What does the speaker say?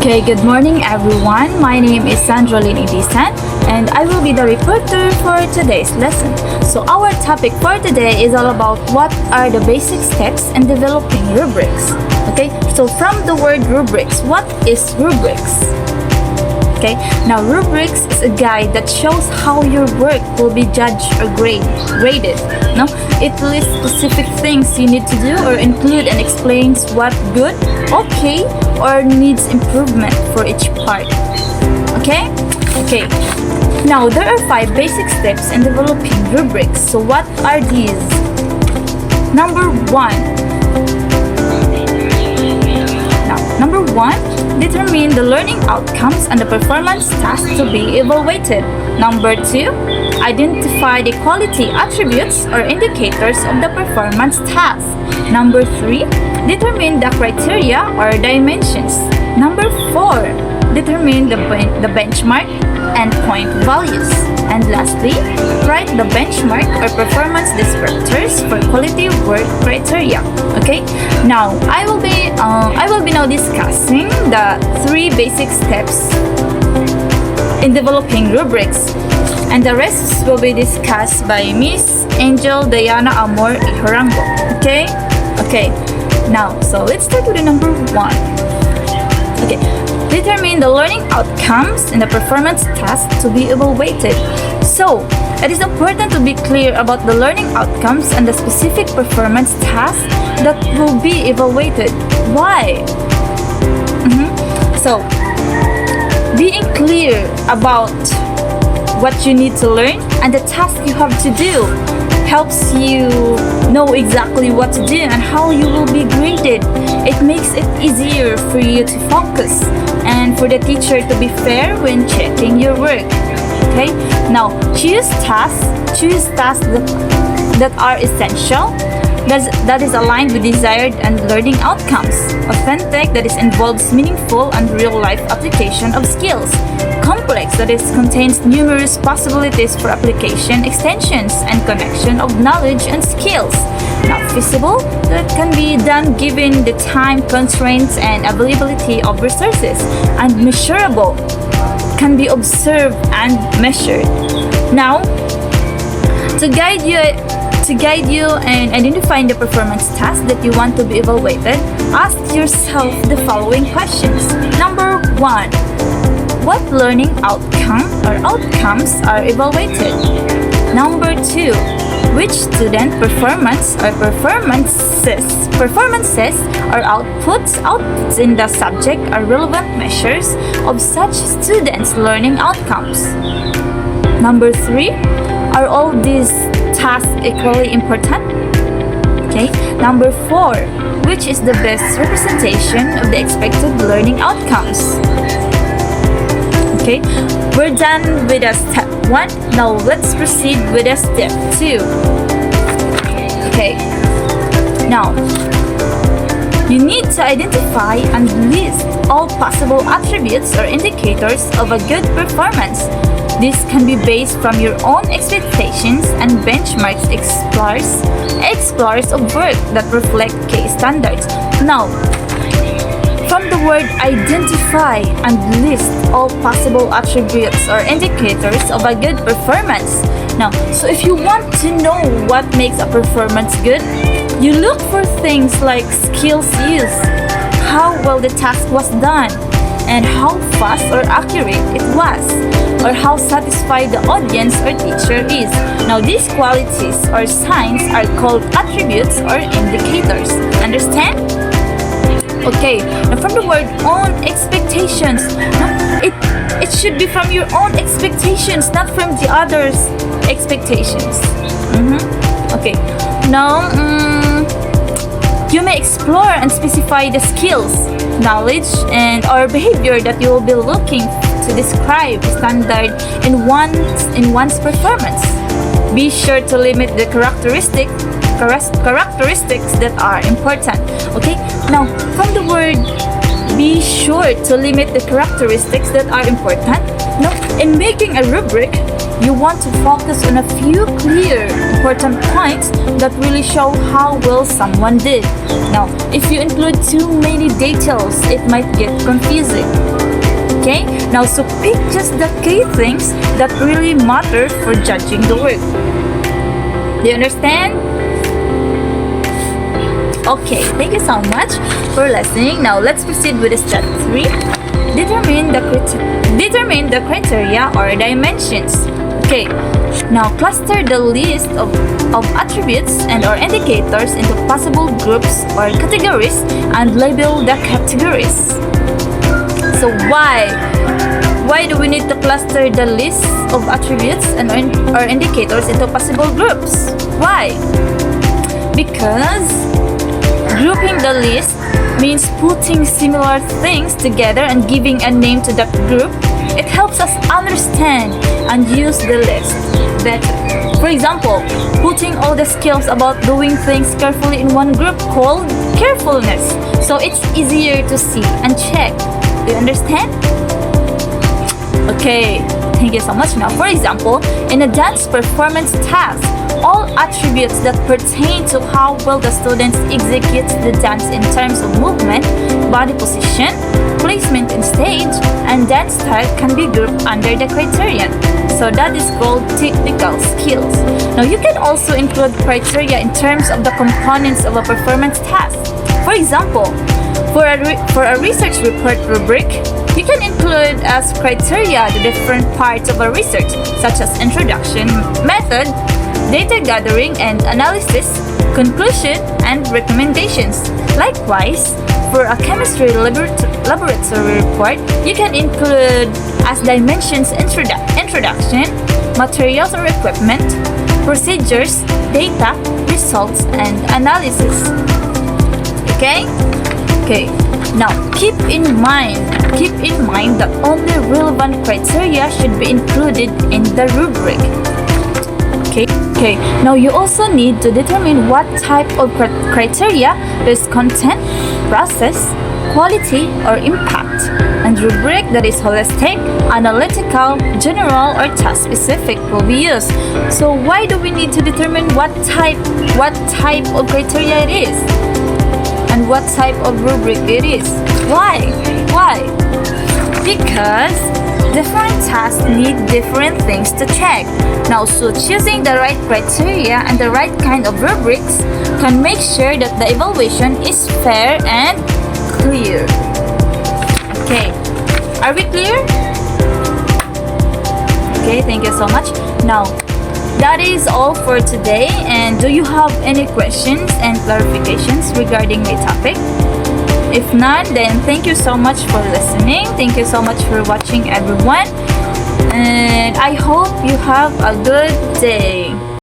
Okay, good morning everyone. My name is Sandrolyn Idisan and I will be the reporter for today's lesson. So our topic for today is all about what are the basic steps in developing rubrics. Okay, so from the word rubrics, what is rubrics? Okay, now rubrics is a guide that shows how your work will be judged or graded. No, it lists specific things you need to do or include and explains what good, okay, or needs improvement for each part. Okay? Okay. Now there are 5 basic steps in developing rubrics. So what are these? Number 1. Number 1, determine the learning outcomes and the performance tasks to be evaluated. Number 2, identify the quality attributes or indicators of the performance task. Number 3, determine the criteria or dimensions. Number 4, determine the benchmark and point values. And lastly, write the benchmark or performance descriptors for quality work criteria. Okay. Now I will be now discussing the 3 basic steps in developing rubrics, and the rest will be discussed by Miss Angel Diana Amor Ihorango. Okay. Okay. Now, so let's start with the number 1. Okay. Determine the learning outcomes and the performance task to be evaluated. So, it is important to be clear about the learning outcomes and the specific performance task that will be evaluated. Why? So, being clear about what you need to learn and the task you have to do helps you know exactly what to do and how you will be graded. It makes it easier for you to focus and for the teacher to be fair when checking your work. Okay? Now, choose tasks that are essential, that is aligned with desired and learning outcomes. Authentic, that is involves meaningful and real-life application of skills. Complex, that is contains numerous possibilities for application, extensions, and connection of knowledge and skills. Not feasible, that can be done given the time constraints and availability of resources. And measurable, can be observed and measured. Now, to guide you in identifying the performance task that you want to be evaluated, ask yourself the following questions. Number 1. What learning outcome or outcomes are evaluated? Number 2. Which student performances or outputs in the subject are relevant measures of such students' learning outcomes? Number 3. Are all these tasks equally important? Okay. Number 4. Which is the best representation of the expected learning outcomes? Okay, we're done with step 1. Now let's proceed with step 2. Okay, now you need to identify and list all possible attributes or indicators of a good performance. This can be based from your own expectations and benchmarks explorers of work that reflect case standards. Now, from the word identify and list all possible attributes or indicators of a good performance. Now, so if you want to know what makes a performance good, you look for things like skills used, how well the task was done, and how fast or accurate it was, or how satisfied the audience or teacher is. Now, these qualities or signs are called attributes or indicators. Understand? Okay, now from the word own expectations, it should be from your own expectations, not from the others' expectations. Okay, now you may explore and specify the skills, knowledge, and or behavior that you will be looking to describe standard in one's performance. Be sure to limit the characteristics that are important. Okay, now from the word be sure to limit the characteristics that are important. Now, in making a rubric, you want to focus on a few clear, important points that really show how well someone did. Now, if you include too many details, it might get confusing. Okay, now so pick just the key things that really matter for judging the work. Do you understand? Okay, thank you so much for listening. Now let's proceed with step 3. Determine the criteria or dimensions. Okay, now cluster the list of attributes and or indicators into possible groups or categories and label the categories. So why do we need to cluster the list of attributes and or indicators into possible groups? Why? Because grouping the list means putting similar things together and giving a name to that group. It helps us understand and use the list better. For example, putting all the skills about doing things carefully in one group called carefulness. So it's easier to see and check. Do you understand? Okay, thank you so much. Now, for example, in a dance performance task, all attributes that pertain to how well the students execute the dance in terms of movement, body position, placement in stage, and dance style can be grouped under the criterion. So that is called technical skills. Now you can also include criteria in terms of the components of a performance task. For example, for a research report rubric, you can include as criteria the different parts of a research, such as introduction, method, data gathering and analysis, conclusion, and recommendations. Likewise, for a chemistry laboratory report, you can include as dimensions introduction, materials or equipment, procedures, data, results, and analysis. Okay? Okay. Now, keep in mind that only relevant criteria should be included in the rubric. Okay, now you also need to determine what type of criteria is content, process, quality, or impact. And rubric that is holistic, analytical, general, or task-specific will be used. So why do we need to determine what type of criteria it is? And what type of rubric it is? Why? Because different tasks need different things to check. Now, so choosing the right criteria and the right kind of rubrics can make sure that the evaluation is fair and clear. Okay, are we clear? Okay, thank you so much. Now, that is all for today. And do you have any questions and clarifications regarding my topic? If not, then thank you so much for listening. Thank you so much for watching, everyone. And I hope you have a good day.